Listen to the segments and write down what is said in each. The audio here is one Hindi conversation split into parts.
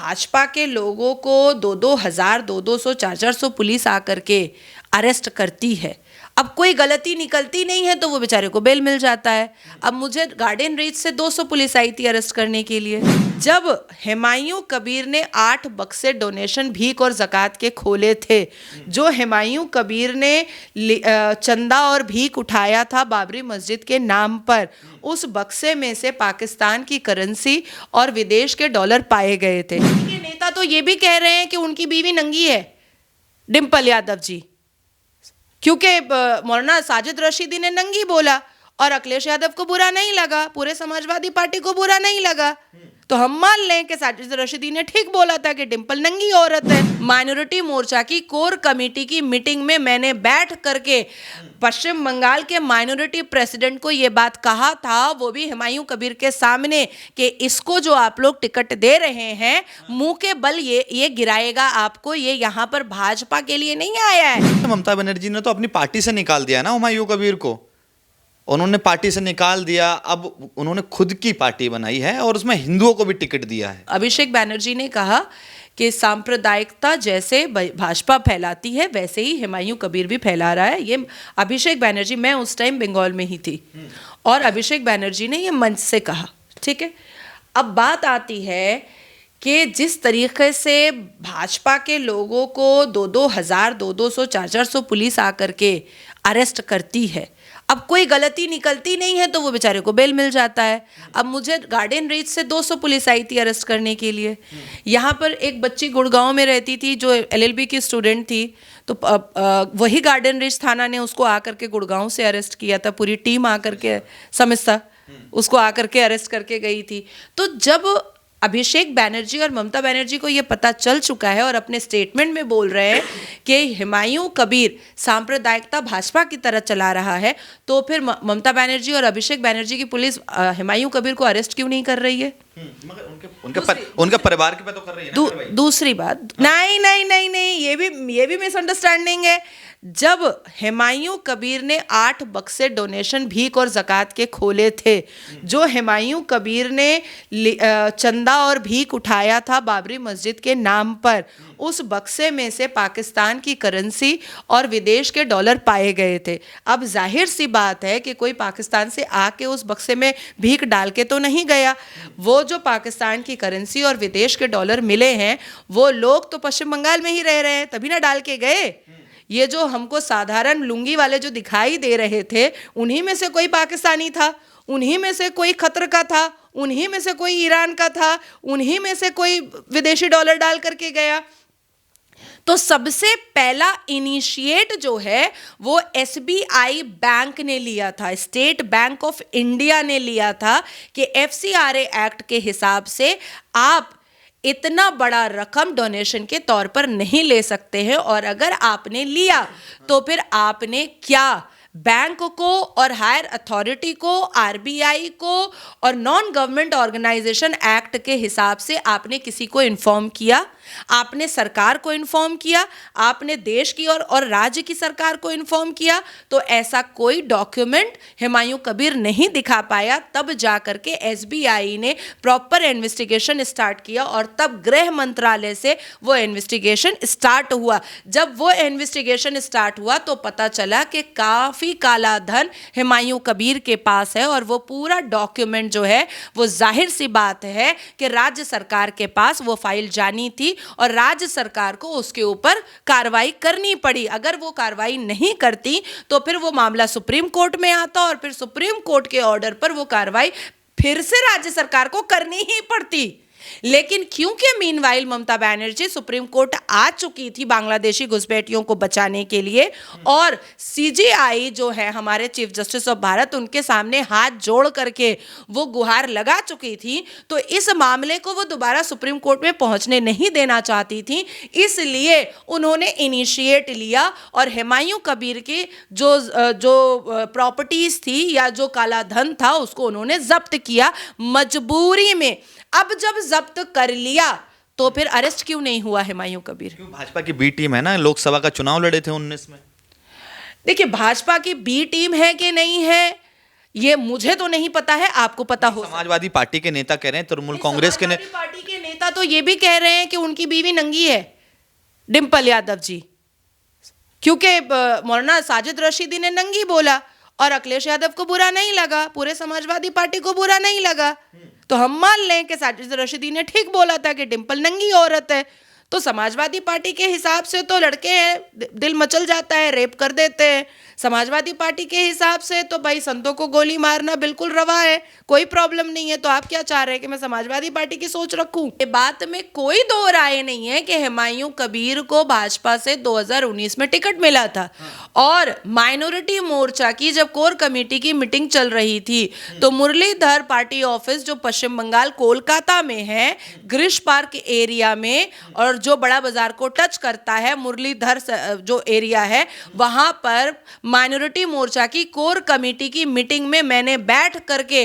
भाजपा के लोगों को 2-2 हज़ार 200-200 400 पुलिस आकर के अरेस्ट करती है, अब कोई गलती निकलती नहीं है तो वो बेचारे को बेल मिल जाता है। अब मुझे गार्डन रीच से 200 पुलिस आई थी अरेस्ट करने के लिए। जब हुमायूं कबीर ने 8 बक्से डोनेशन भीख और ज़कात के खोले थे, जो हुमायूं कबीर ने चंदा और भीख उठाया था बाबरी मस्जिद के नाम पर, उस बक्से में से पाकिस्तान की करेंसी और विदेश के डॉलर पाए गए थे। ये नेता तो ये भी कह रहे हैं कि उनकी बीवी नंगी है, डिम्पल यादव जी, क्योंकि मौलाना साजिद रशीदी ने नंगी बोला और अखिलेश यादव को बुरा नहीं लगा, पूरे समाजवादी पार्टी को बुरा नहीं लगा, तो हम मान लें कि साजिद रशीदी ने ठीक बोला था कि डिम्पल नंगी औरत है। माइनॉरिटी मोर्चा की कोर कमेटी की मीटिंग में मैंने बैठ करके पश्चिम बंगाल के माइनॉरिटी प्रेसिडेंट को ये बात कहा था, वो भी हुमायूं कबीर के सामने, कि इसको जो आप लोग टिकट दे रहे हैं मुंह के बल ये गिराएगा आपको, ये यहाँ पर भाजपा के लिए नहीं आया है। ममता बनर्जी ने तो अपनी पार्टी से निकाल दिया ना हुमायूं कबीर को, उन्होंने पार्टी से निकाल दिया, अब उन्होंने खुद की पार्टी बनाई है और उसमें हिंदुओं को भी टिकट दिया है। अभिषेक बैनर्जी ने कहा कि सांप्रदायिकता जैसे भाजपा फैलाती है वैसे ही हुमायूं कबीर भी फैला रहा है। ये अभिषेक बैनर्जी, मैं उस टाइम बंगाल में ही थी और अभिषेक बैनर्जी ने ये मंच से कहा, ठीक है। अब बात आती है कि जिस तरीके से भाजपा के लोगों को 2-2 हज़ार 200-200 400 पुलिस आकर के अरेस्ट करती है, अब कोई गलती निकलती नहीं है तो वो बेचारे को बेल मिल जाता है। अब मुझे गार्डन रीच से 200 पुलिस आई थी अरेस्ट करने के लिए। यहाँ पर एक बच्ची गुड़गांव में रहती थी जो LLB की स्टूडेंट थी, तो वही गार्डन रीच थाना ने उसको आकर के गुड़गांव से अरेस्ट किया था, पूरी टीम आकर के समझता उसको आकर के अरेस्ट करके गई थी। तो जब अभिषेक बैनर्जी और ममता बनर्जी को ये पता चल चुका है और अपने स्टेटमेंट में बोल रहे हैं कि हुमायूं कबीर सांप्रदायिकता भाजपा की तरह चला रहा है, तो फिर ममता बनर्जी और अभिषेक बैनर्जी की पुलिस हुमायूं कबीर को अरेस्ट क्यों नहीं कर रही है? मगर उनके परिवार के पे तो कर रही है ना। दूसरी बात, नहीं, ये भी मिसअंडरस्टैंडिंग है। जब हुमायूं कबीर ने 8 बक्से डोनेशन भीख और ज़कात के खोले थे, जो हुमायूं कबीर ने चंदा और भीख उठाया था बाबरी मस्जिद के नाम पर, उस बक्से में से पाकिस्तान की करेंसी और विदेश के डॉलर पाए गए थे। अब जाहिर सी बात है कि कोई पाकिस्तान से आके उस बक्से में भीख डाल के तो नहीं गया। वो जो पाकिस्तान की करेंसी और विदेश के डॉलर मिले हैं, वो लोग तो पश्चिम बंगाल में ही रह रहे हैं, तभी ना डाल के गए। ये जो हमको साधारण लुंगी वाले जो दिखाई दे रहे थे, उन्हीं में से कोई पाकिस्तानी था, उन्हीं में से कोई खतर का था, उन्हीं में से कोई ईरान का था, उन्हीं में से कोई विदेशी डॉलर डाल करके गया। तो सबसे पहला इनिशिएट जो है वो SBI बैंक ने लिया था, स्टेट बैंक ऑफ इंडिया ने लिया था कि FCRA एक्ट के हिसाब से आप इतना बड़ा रकम डोनेशन के तौर पर नहीं ले सकते हैं, और अगर आपने लिया तो फिर आपने क्या बैंक को और हायर अथॉरिटी को, RBI को और नॉन गवर्नमेंट ऑर्गेनाइजेशन एक्ट के हिसाब से आपने किसी को इन्फॉर्म किया, आपने सरकार को इन्फॉर्म किया, आपने देश की और राज्य की सरकार को इन्फॉर्म किया, तो ऐसा कोई डॉक्यूमेंट हुमायूं कबीर नहीं दिखा पाया। तब जाकर के SBI ने प्रॉपर इन्वेस्टिगेशन स्टार्ट किया और तब गृह मंत्रालय से वो इन्वेस्टिगेशन स्टार्ट हुआ। जब वो इन्वेस्टिगेशन स्टार्ट हुआ तो पता चला कि काफ़ी काला धन हुमायूं कबीर के पास है, और वो पूरा डॉक्यूमेंट जो है वो जाहिर सी बात है कि राज्य सरकार के पास वो फाइल जानी थी और राज्य सरकार को उसके ऊपर कार्रवाई करनी पड़ी। अगर वो कार्रवाई नहीं करती तो फिर वो मामला सुप्रीम कोर्ट में आता और फिर सुप्रीम कोर्ट के ऑर्डर पर वो कार्रवाई फिर से राज्य सरकार को करनी ही पड़ती। लेकिन क्योंकि meanwhile Mamata Banerjee supreme court आ चुकी थी बांग्लादेशी घुसपैठियों को बचाने के लिए, और CJI जो है हमारे चीफ जस्टिस ऑफ भारत, उनके सामने हाथ जोड़ करके वो गुहार लगा चुकी थी, तो इस मामले को वो दोबारा सुप्रीम कोर्ट में पहुंचने नहीं देना चाहती थी। इसलिए उन्होंने इनिशिएट लिया और हुमायूं कबीर की जो प्रॉपर्टीज थी या जो काला धन था उसको उन्होंने जब्त किया मजबूरी में। अब जब जब्त कर लिया तो फिर अरेस्ट क्यों नहीं हुआ हुमायूं कबीर? क्यों? भाजपा की बी टीम है ना, लोकसभा का चुनाव लड़े थे 19 में। देखिए, भाजपा की बी टीम है कि नहीं है ये मुझे तो नहीं पता है, आपको पता हो। समाजवादी पार्टी के नेता कह रहे हैं, तृणमूल कांग्रेस के पार्टी के नेता तो ये भी कह रहे हैं कि उनकी बीवी नंगी है, डिंपल यादव जी, क्योंकि मौलाना साजिद रशीदी ने नंगी बोला और अखिलेश यादव को बुरा नहीं लगा, पूरे समाजवादी पार्टी को बुरा नहीं लगा। तो हम मान लें कि साजिद रशीदी ने ठीक बोला था कि डिंपल नंगी औरत है, तो समाजवादी पार्टी के हिसाब से तो लड़के हैं, दिल मचल जाता है, रेप कर देते हैं। समाजवादी पार्टी के हिसाब से तो भाई संतों को गोली मारना बिल्कुल रवा है, कोई प्रॉब्लम नहीं है। तो आप क्या चाह रहे हैं कि मैं समाजवादी पार्टी की सोच रखूं? ये बात में कोई दो राय नहीं है कि हुमायूं कबीर को भाजपा से 2019 में टिकट मिला था। और माइनॉरिटी मोर्चा की जब कोर कमेटी की मीटिंग चल रही थी तो मुरलीधर पार्टी ऑफिस जो पश्चिम बंगाल कोलकाता में है, गिरीश पार्क एरिया में, और जो बड़ा बाजार को टच करता है मुरलीधर जो एरिया है, वहां पर माइनॉरिटी मोर्चा की कोर कमेटी की मीटिंग में मैंने बैठ करके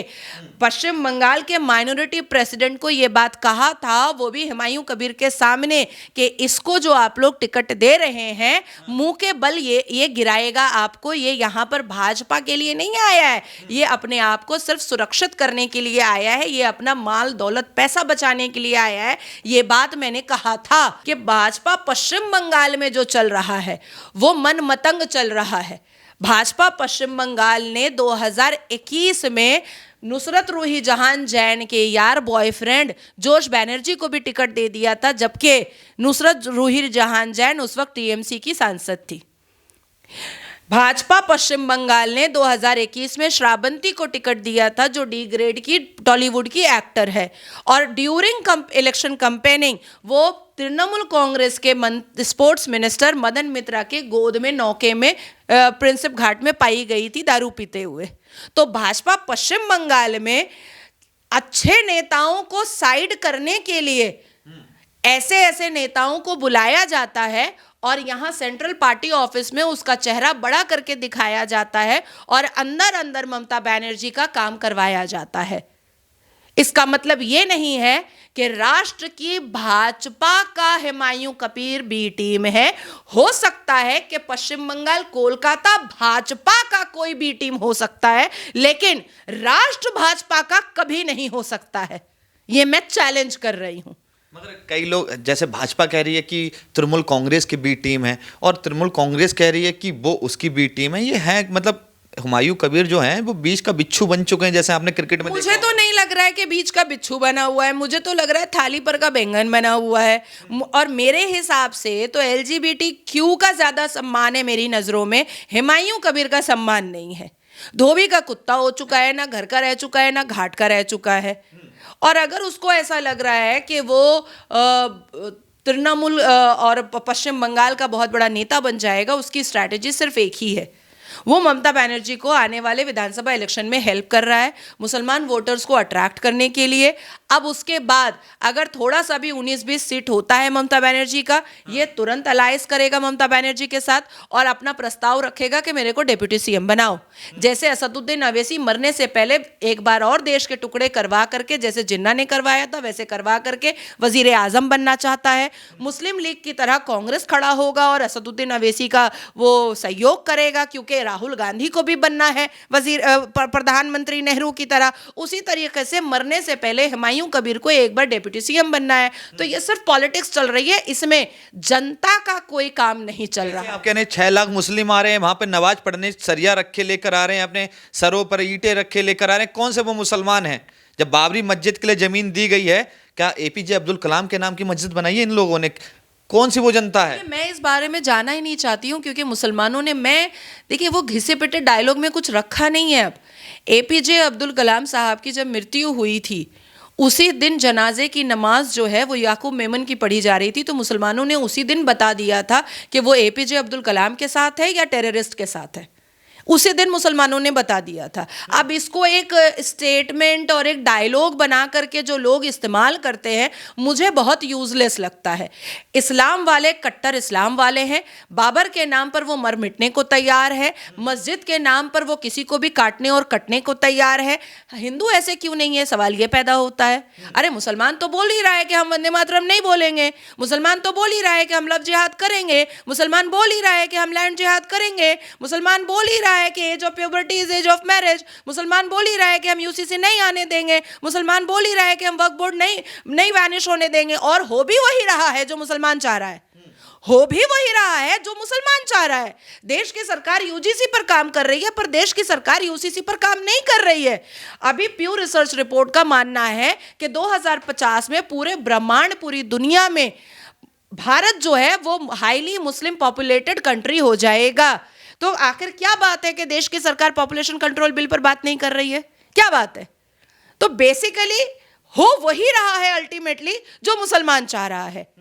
पश्चिम बंगाल के माइनॉरिटी प्रेसिडेंट को ये बात कहा था, वो भी हुमायूं कबीर के सामने, कि इसको जो आप लोग टिकट दे रहे हैं मुंह के बल ये गिराएगा आपको, ये यहाँ पर भाजपा के लिए नहीं आया है, ये अपने आप को सिर्फ सुरक्षित करने के लिए आया है, ये अपना माल दौलत पैसा बचाने के लिए आया है। ये बात मैंने कहा था कि भाजपा पश्चिम बंगाल में जो चल रहा है वो मन मतंग चल रहा है। भाजपा पश्चिम बंगाल ने 2021 में नुसरत रूही जहान जैन के यार बॉयफ्रेंड जोश बैनर्जी को भी टिकट दे दिया था, जबकि नुसरत रूही जहान जैन उस वक्त टीएमसी की सांसद थी। भाजपा पश्चिम बंगाल ने 2021 में श्रावंती को टिकट दिया था, जो डी ग्रेड की टॉलीवुड की एक्टर है, और ड्यूरिंग इलेक्शन कैंपेनिंग वो तृणमूल कांग्रेस के स्पोर्ट्स मिनिस्टर मदन मित्रा के गोद में नौके में प्रिंसिप घाट में पाई गई थी दारू पीते हुए। तो भाजपा पश्चिम बंगाल में अच्छे नेताओं को साइड करने के लिए ऐसे ऐसे नेताओं को बुलाया जाता है और यहाँ सेंट्रल पार्टी ऑफिस में उसका चेहरा बड़ा करके दिखाया जाता है और अंदर अंदर ममता बनर्जी का काम करवाया जाता है। इसका मतलब ये नहीं है कि राष्ट्र की भाजपा का हुमायूं कबीर बी टीम है। हो सकता है कि पश्चिम बंगाल कोलकाता भाजपा का कोई बी टीम हो सकता है, लेकिन राष्ट्र भाजपा का कभी नहीं हो सकता है। ये मैं चैलेंज कर रही हूं। मगर कई लोग, जैसे भाजपा कह रही है कि तृणमूल कांग्रेस की बी टीम है और तृणमूल कांग्रेस कह रही है कि वो उसकी बी टीम है। ये है मतलब हुमायूं कबीर जो है वो बीच का बिच्छू बन चुके हैं, जैसे आपने क्रिकेट में मुझे तो नहीं लग रहा है कि बीच का बिच्छू बना हुआ है, मुझे तो लग रहा है थाली पर का बैंगन बना हुआ है। और मेरे हिसाब से तो LGBTQ का ज्यादा सम्मान है मेरी नजरों में, हुमायूं कबीर का सम्मान नहीं है। धोबी का कुत्ता हो चुका है, ना घर का रह चुका है, ना घाट का रह चुका है। और अगर उसको ऐसा लग रहा है कि वो तृणमूल और पश्चिम बंगाल का बहुत बड़ा नेता बन जाएगा, उसकी स्ट्रैटेजी सिर्फ एक ही है, वो ममता बनर्जी को आने वाले विधानसभा इलेक्शन में हेल्प कर रहा है, मुसलमान वोटर्स को अट्रैक्ट करने के लिए। अब उसके बाद अगर थोड़ा सा भी 19-20 सीट होता है ममता बनर्जी का, ये तुरंत अलायंस करेगा ममता बनर्जी के साथ और अपना प्रस्ताव रखेगा कि मेरे को डिप्टी सीएम बनाओ। जैसे असदुद्दीन अवैसी मरने से पहले एक बार और देश के टुकड़े करवा करके, जैसे जिन्ना ने करवाया था वैसे करवा करके वजीर आजम बनना चाहता है। मुस्लिम लीग की तरह कांग्रेस खड़ा होगा और असदुद्दीन अवैसी का वो सहयोग करेगा, क्योंकि राहुल गांधी को भी बनना है प्रधानमंत्री नेहरू की तरह। उसी तरीके से मरने से पहले हुमायूं कबीर को एक बार डिप्टी सीएम बनना है। तो ये सिर्फ पॉलिटिक्स चल रही है, इसमें जनता का कोई काम नहीं चल रहा। आप कह रहे हैं 6 लाख मुस्लिम आ रहे हैं वहां पे नमाज पढ़ने, सरिया रखे लेकर आ रहे हैं, अपने सरों पर ईंटें रखे लेकर आ रहे हैं। कौन से वो मुसलमान हैं? जब बाबरी मस्जिद के लिए जमीन दी गई है, क्या APJ अब्दुल कलाम के नाम की मस्जिद बनाई है इन लोगों ने? कौन सी वो जनता है? मैं इस बारे में जाना ही नहीं चाहती हूँ, क्योंकि मुसलमानों ने, देखिए वो घिसे पिटे डायलॉग में कुछ रखा नहीं है। अब APJ अब्दुल कलाम साहब की जब मृत्यु हुई थी, उसी दिन जनाजे की नमाज जो है वो याकूब मेमन की पढ़ी जा रही थी, तो मुसलमानों ने उसी दिन बता दिया था कि वो APJ अब्दुल कलाम के साथ है या टेररिस्ट के साथ है। उसी दिन मुसलमानों ने बता दिया था। अब इसको एक स्टेटमेंट और एक डायलॉग बना करके जो लोग इस्तेमाल करते हैं, मुझे बहुत यूजलेस लगता है। इस्लाम वाले कट्टर इस्लाम वाले हैं, बाबर के नाम पर वो मर मिटने को तैयार है, मस्जिद के नाम पर वो किसी को भी काटने और कटने को तैयार है। हिंदू ऐसे क्यों नहीं है, सवाल ये पैदा होता है। अरे मुसलमान तो बोल ही रहा है कि हम वंदे मातरम नहीं बोलेंगे, मुसलमान तो बोल ही रहा है कि हम लव जिहाद करेंगे, मुसलमान बोल ही रहा है कि हम लैंड जिहाद करेंगे, मुसलमान बोल ही रहा रहा है कि age of puberty is age of marriage, मुसलमान बोल ही रहा है कि हम यूसीसी नहीं आने देंगे, मुसलमान बोल ही रहा है कि हम वक्फ बोर्ड नहीं वैनिश होने देंगे, और हो भी वही रहा है जो मुसलमान चाह रहा है, हो भी वही रहा है जो मुसलमान चाह रहा है। देश की सरकार यूजीसी पर काम कर रही है, पर देश की सरकार यूसीसी पर काम नहीं कर रही है। अभी प्यू रिसर्च रिपोर्ट का मानना है कि 2050 में पूरे ब्रह्मांड, पूरी दुनिया में भारत जो है वो हाईली मुस्लिम पॉपुलेटेड कंट्री हो जाएगा। तो आखिर क्या बात है कि देश की सरकार पॉपुलेशन कंट्रोल बिल पर बात नहीं कर रही है? क्या बात है? तो बेसिकली हो वही रहा है अल्टीमेटली जो मुसलमान चाह रहा है।